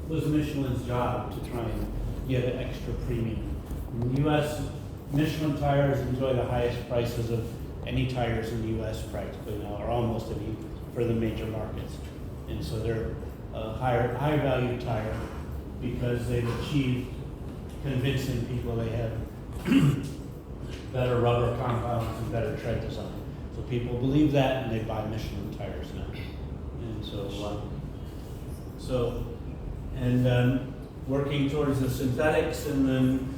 was Michelin's job to try and get an extra premium. In the U.S., Michelin tires enjoy the highest prices of any tires in the U.S. practically now, or almost any for the major markets. And so they're a high value tire because they've achieved convincing people they have better rubber compounds and better tread design. So people believe that and they buy Michelin tires now. And so, working towards the synthetics and then,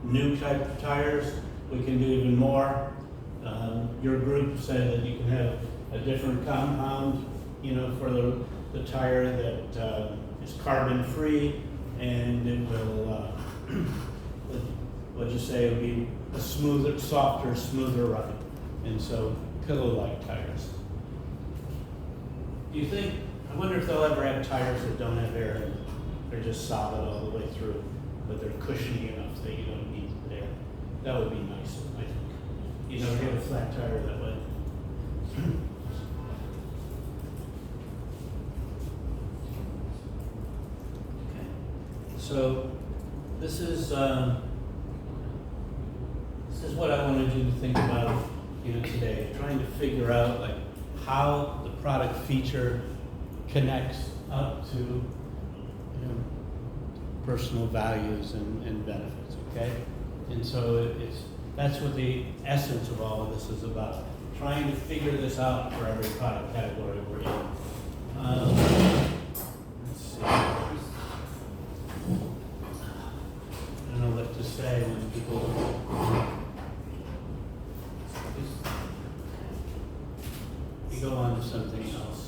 new type of tires, we can do even more. Your group said that you can have a different compound, for the tire that is carbon free, and it will, what'd you say, it would be a smoother, softer, smoother ride. And so pillow-like tires. Do you think, I wonder if they'll ever have tires that don't have air in them. They're just solid all the way through, but they're cushiony enough that you don't need air. That would be nice, I think. You never get a flat tire that way. Okay. So this is what I wanted you to think about, today. Trying to figure out how the product feature connects up to personal values and benefits. Okay, and so that's what the essence of all of this is about. Trying to figure this out for every product category we're in. Let's see. I don't know what to say when people. You go on to something else.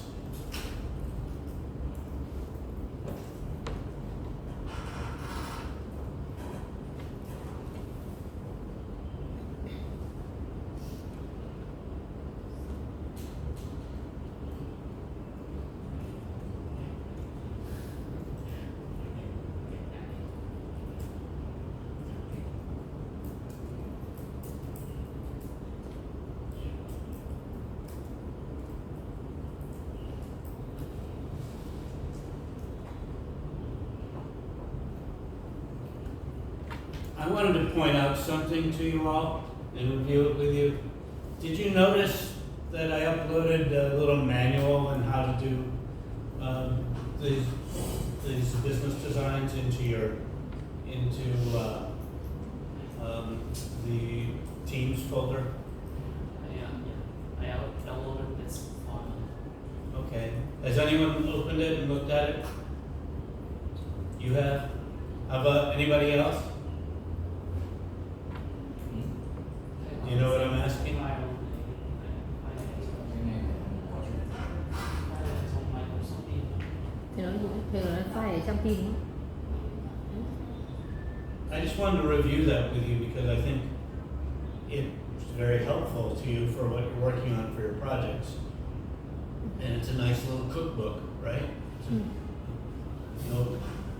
I wanted to point out something to you all and review it with you. Did you notice that I uploaded a little manual on how to do these business designs into the Teams folder? I downloaded this file. Okay. Has anyone opened it and looked at it? You have? How about anybody else? You know what I'm asking? Thì nó thường là file ở trong tin. I just wanted to review that with you because I think it's very helpful to you for what you're working on for your projects. And it's a nice little cookbook, right?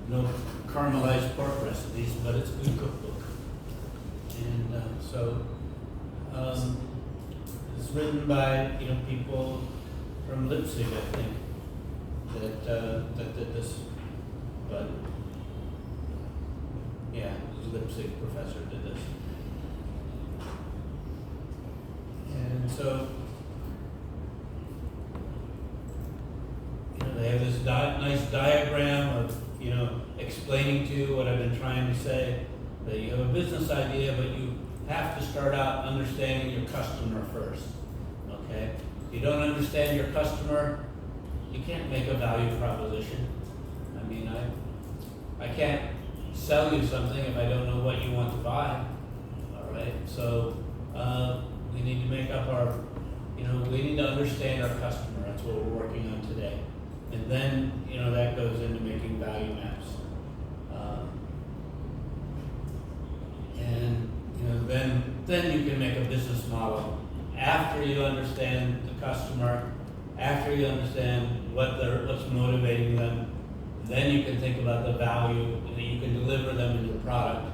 No caramelized pork recipes, but it's a good cookbook. And it's written by people from Leipzig, I think, that did this. But yeah, the Leipzig professor did this. And so they have this nice diagram of explaining to you what I've been trying to say. That you have a business idea, but you have to start out understanding your customer first. Okay? If you don't understand your customer, you can't make a value proposition. I mean, I can't sell you something if I don't know what you want to buy. All right? So we need to make up our, we need to understand our customer. That's what we're working on today. And then, that goes into making value maps. Then you can make a business model after you understand the customer, after you understand what's motivating them. Then you can think about the value that you can deliver them in your product.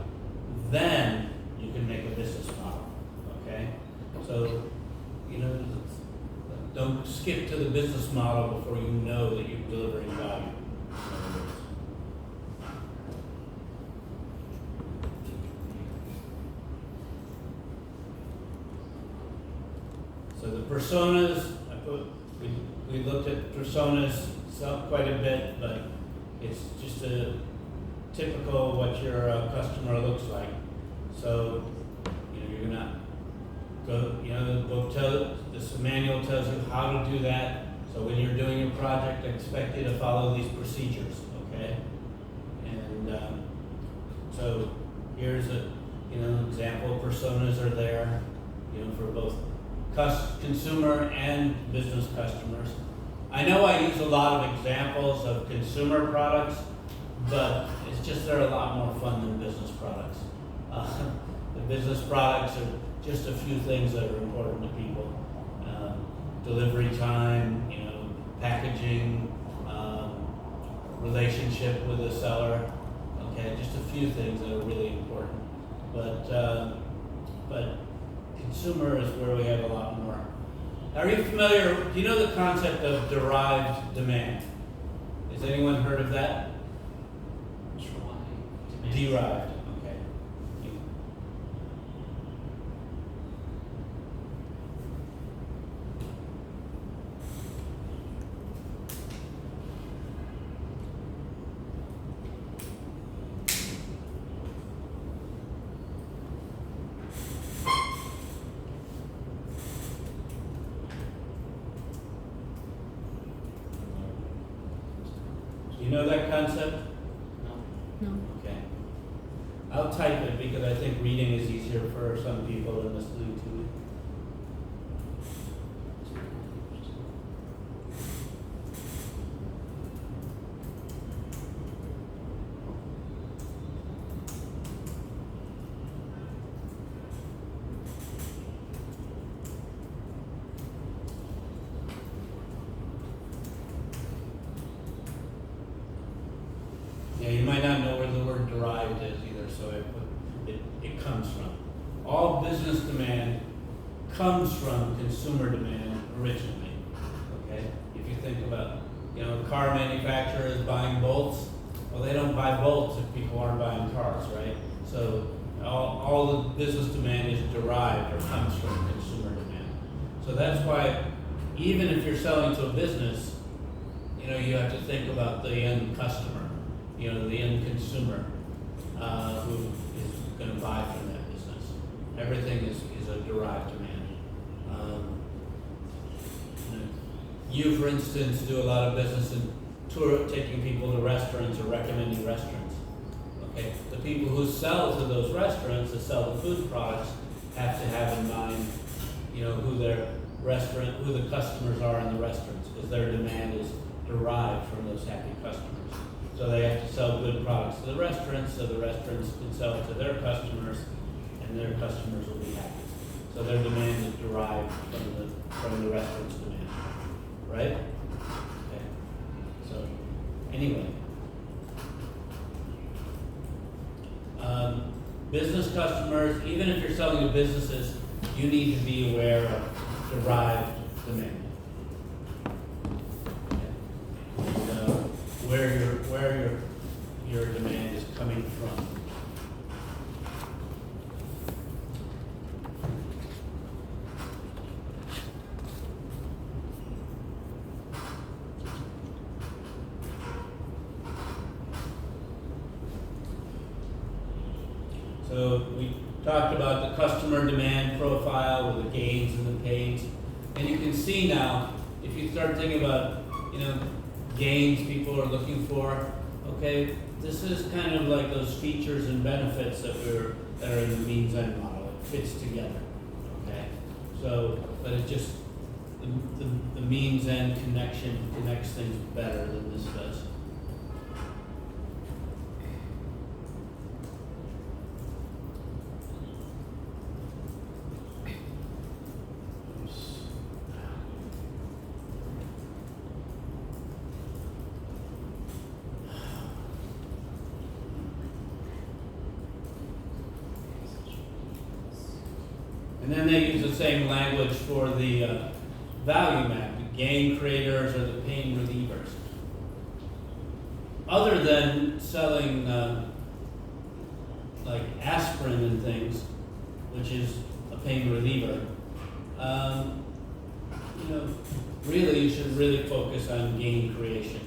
Then you can make a business model. Okay, so don't skip to the business model before you know that you're delivering value. personas, we looked at personas quite a bit, but it's just a typical what your customer looks like. So, you're gonna go, the book this manual tells you how to do that. So when you're doing your project, I expect you to follow these procedures, okay? And so here's a, example personas are there, for both consumer and business customers. I know I use a lot of examples of consumer products, but it's just they're a lot more fun than business products. The business products are just a few things that are important to people. Delivery time, packaging, relationship with the seller. Okay, just a few things that are really important. But consumer is where we have a lot more. Are you familiar, do you know the concept of derived demand? Has anyone heard of that? Derived, okay. Do you know that concept? No. Okay. I'll type it because I think reading is easier for some people than listening to it. Yeah, you might not know where the word derived is either, so I put it comes from. All business demand comes from consumer demand originally. Okay? If you think about, car manufacturers buying bolts, well, they don't buy bolts if people aren't buying cars, right? So all the business demand is derived or comes from consumer demand. So that's why even if you're selling to a business, you have to think about the end customer. The end consumer who is going to buy from that business. Everything is a derived demand. You, for instance, do a lot of business in taking people to restaurants or recommending restaurants. Okay, the people who sell to those restaurants, that sell the food products, have to have in mind, who the customers are in the restaurants, because their demand is derived from those happy customers. So they have to sell good products to the restaurants, so the restaurants can sell it to their customers, and their customers will be happy. So their demand is derived from the restaurant's demand, right? Okay. So anyway, business customers, even if you're selling to businesses, you need to be aware of derived demand. Where your demand is coming from. So we talked about the customer demand profile with the gains and the pains. And you can see now, if you start thinking about, gains people are looking for, okay, this is kind of like those features and benefits that are in the means end model. It fits together, okay? So, but it just, the means end connection connects things better than this does. And then they use the same language for the value map, the gain creators or the pain relievers. Other than selling like aspirin and things, which is a pain reliever, really you should really focus on gain creation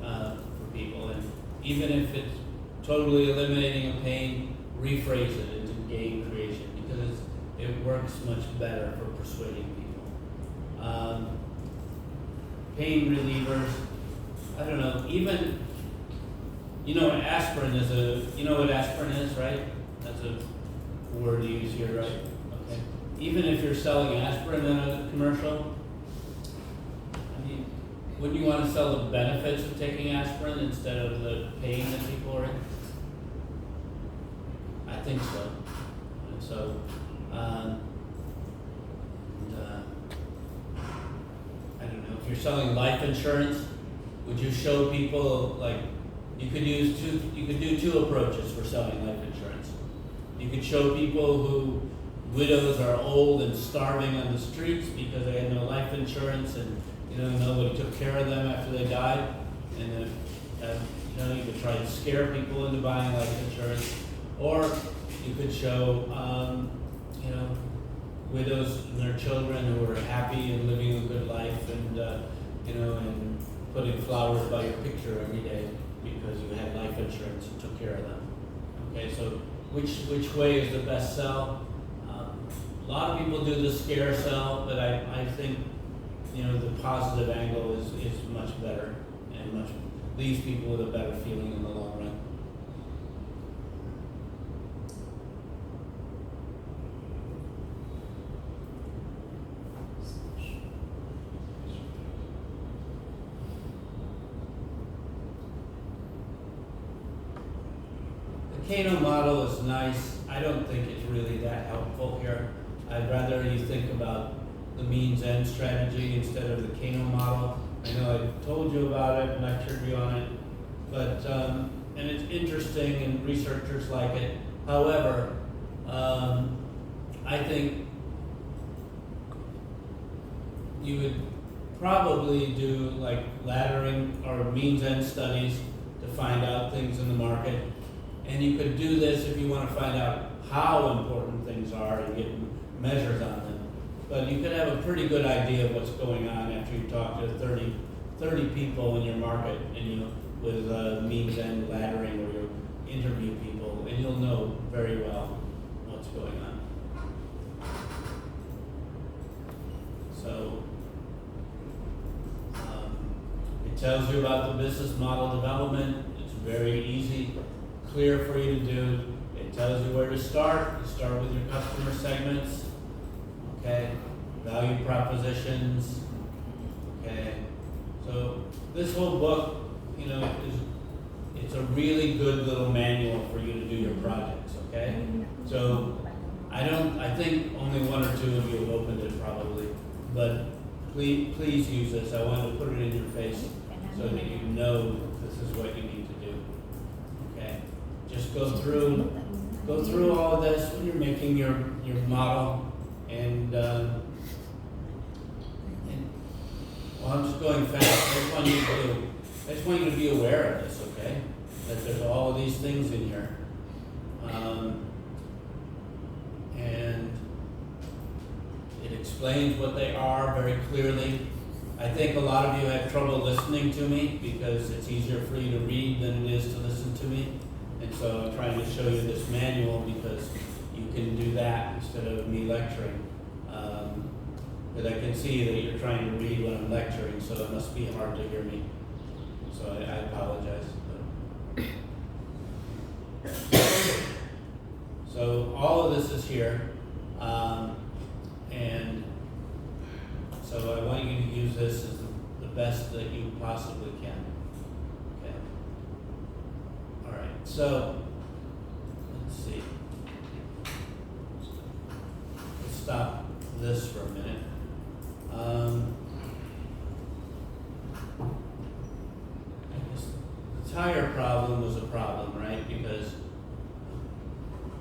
for people. And even if it's totally eliminating a pain, rephrase it into gain creation because it works much better for persuading people. Pain relievers, I don't know, even, aspirin is what aspirin is, right? That's a word used here, right? Okay. Even if you're selling aspirin in a commercial, wouldn't you want to sell the benefits of taking aspirin instead of the pain that people are in? I think so. And so, I don't know, if you're selling life insurance, would you show people, like, you could do two approaches for selling life insurance. You could show people who widows are old and starving on the streets because they had no life insurance and nobody took care of them after they died, and then you could try to scare people into buying life insurance, or you could show widows and their children who are happy and living a good life, and and putting flowers by your picture every day because you had life insurance and took care of them. Okay, so which way is the best sell? A lot of people do the scare sell, but I think the positive angle is much better and leaves people with a better feeling in the long run. The Kano model is nice. I don't think it's really that helpful here. I'd rather you think about the means end strategy instead of the Kano model. I know I told you about it and lectured you on it, but and it's interesting and researchers like it. However, I think you would probably do like laddering or means end studies to find out things in the market. And you could do this if you want to find out how important things are and get measures on them. But you could have a pretty good idea of what's going on after you talk to 30 people in your market and with means end laddering where you interview people, and you'll know very well what's going on. So it tells you about the business model development. It's very easy, clear for you to do. It tells you where to start. You start with your customer segments. Okay, value propositions. Okay, so this whole book, it's a really good little manual for you to do your projects. Okay, so I think only one or two of you have opened it probably, but please use this. I wanted to put it in your face so that you know this is what you need to do. Okay, just go through all of this when you're making your model. And well, I'm just going fast. I just want you to be aware of this, okay? That there's all these things in here. And it explains what they are very clearly. I think a lot of you have trouble listening to me because it's easier for you to read than it is to listen to me. And so I'm trying to show you this manual because you can do that instead of me lecturing. But I can see that you're trying to read when I'm lecturing, so it must be hard to hear me. So I apologize. So all of this is here. And so I want you to use this as the best that you possibly can. Okay. All right. So let's see. Let's stop this for a minute. I guess the tire problem was a problem, right? Because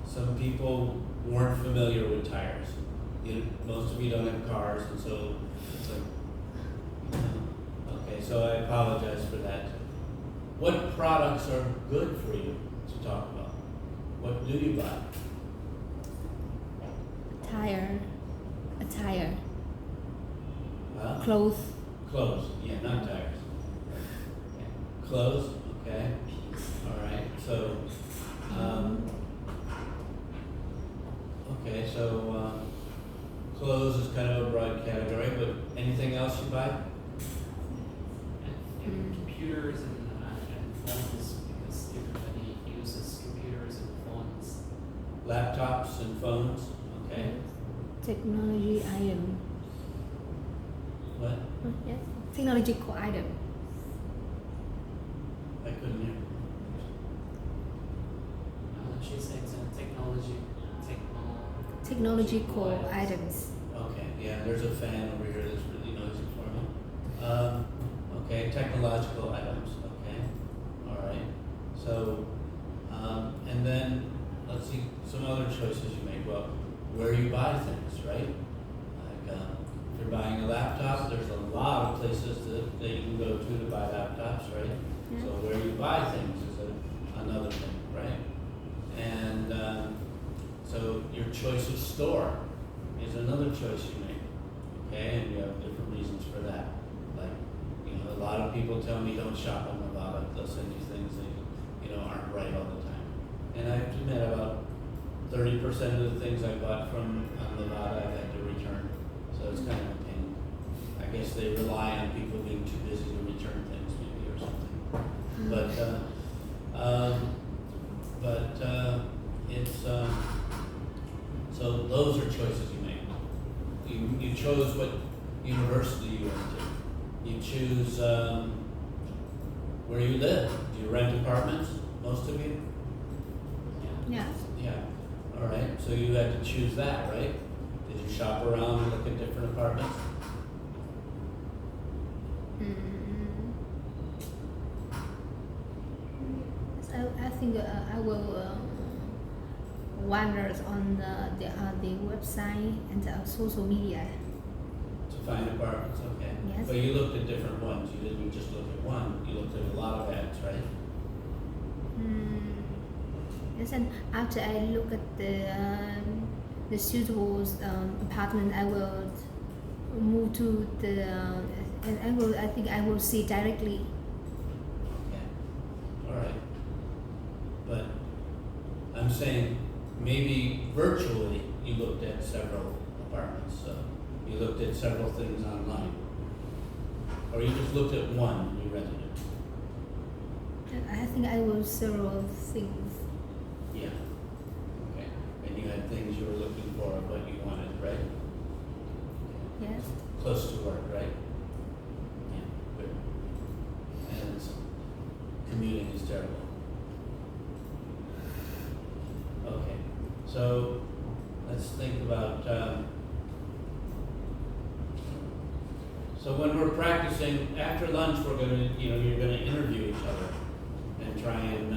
some people weren't familiar with tires. Most of you don't have cars, and so it's like, okay, so I apologize for that. What products are good for you to talk about? What do you buy? A tire. A Huh? Clothes. Clothes, yeah, not tires. Clothes, okay, all right, so, okay, so, clothes is kind of a broad category, but anything else you buy? And computers and phones, because everybody uses computers and phones. Laptops and phones, okay, Technology item. what? Yes. Technological item. I couldn't hear. She's saying some technological Technological items. Okay, yeah, there's a fan over here that's really noisy for me. Okay, technological items, okay, all right. So, and then, let's see, some other choices you make. Well, where you buy things, right? Like, if you're buying a laptop, there's a lot of places that you can go to buy laptops, right? Yeah. So where you buy things is another thing, right? And, so your choice of store is another choice you make, okay? And you have different reasons for that. Like, you know, a lot of people tell me don't shop on Nevada. They'll send you things that, you know, aren't right all the time. And I have to admit, about 30% of the things I bought from Nevada I had to return. So it's kind of a pain. I guess they rely on people being too busy to return things maybe or something. But it's, so those are choices you make. You chose what university you went to. You choose where you live. Do you rent apartments, most of you? Yeah. Yeah. All right, so you had to choose that, right? Did you shop around and look at different apartments? So I think I will wander on the website and social media. To find apartments, okay. Yes. But you looked at different ones. You didn't just look at one. You looked at a lot of ads, right? Yes, and after I look at the suitable apartment, I will move to the and I think I will see directly. Okay. All right. But I'm saying maybe virtually you looked at several apartments. So you looked at several things online. Or you just looked at one and you rented it. I think I will several things. Yeah. Okay. And you had things you were looking for, what you wanted, right? Yes. Close to work, right? Yeah, good. And commuting is terrible. Okay, so let's think about, so when we're practicing, after lunch, we're gonna, you're gonna interview each other and try and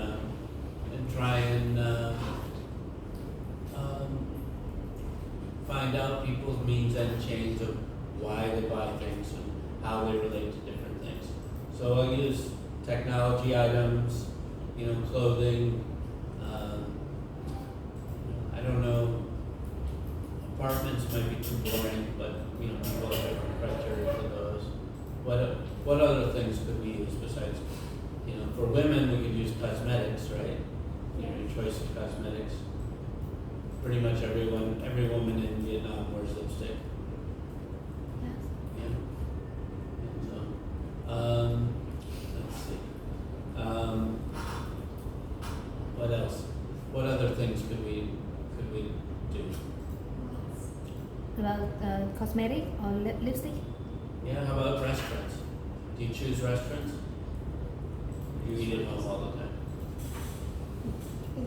find out people's means and change of why they buy things and how they relate to different things. So I'll use technology items, clothing, I don't know, apartments might be too boring, but people have different criteria for those. What other things could we use besides, for women we could use cosmetics, right? Your choice of cosmetics. Pretty much every woman in Vietnam wears lipstick. Yes. Yeah. And so, let's see. What else? What other things could we do? About cosmetic or lipstick? Yeah, how about restaurants? Do you choose restaurants? You eat at home all the time.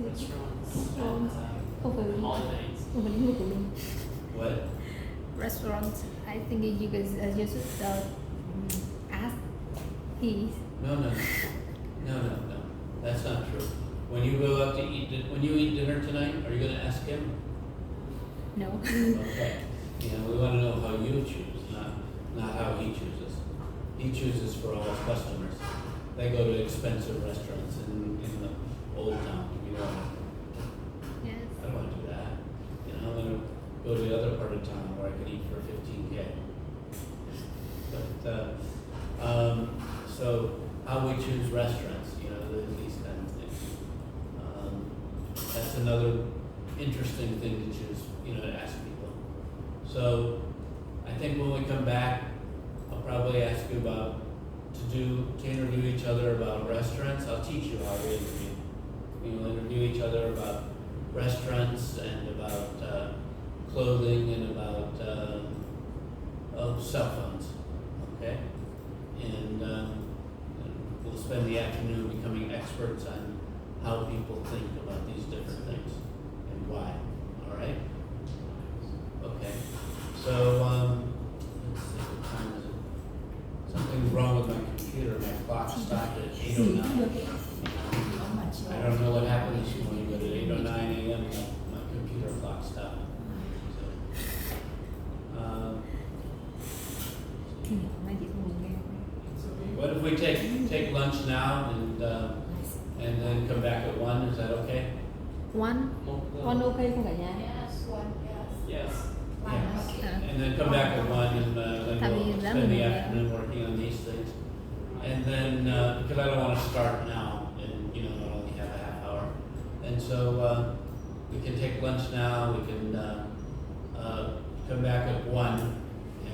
Restaurants, holidays. What? Restaurants. I think you guys you should ask he. No. That's not true. When you go out to eat, when you eat dinner tonight, are you going to ask him? No. Okay. We want to know how you choose, not how he chooses. He chooses for all his customers. They go to expensive restaurants in the old town. Yes. I don't want to do that. I'm going to go to the other part of town where I can eat for $15K. So how we choose restaurants, these kind of things. That's another interesting thing to choose, to ask people. So I think when we come back, I'll probably ask you about to interview each other about restaurants. I'll teach you how to interview. We'll interview each other about restaurants and about clothing and about cell phones, okay? And we'll spend the afternoon becoming experts on how people think about these different things and why, all right? Okay, so let's see, what time is it? Something's wrong with my computer, my clock stopped at 8:09. I don't know what happened this morning, but at 8:09 a.m. my computer clock stopped. What if we take lunch now and then come back at 1? Is that okay? One ok không cả nhà? Yes. Yeah. And then come back at 1 and then we'll spend the afternoon working on these things. And then, because I don't want to start now and, not only have a half hour. And so we can take lunch now, we can come back at 1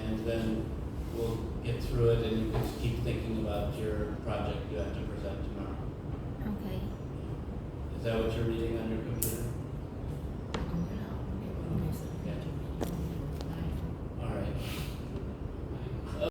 and then we'll get through it and you can just keep thinking about your project you have to present tomorrow. Okay. Is that what you're reading on your computer?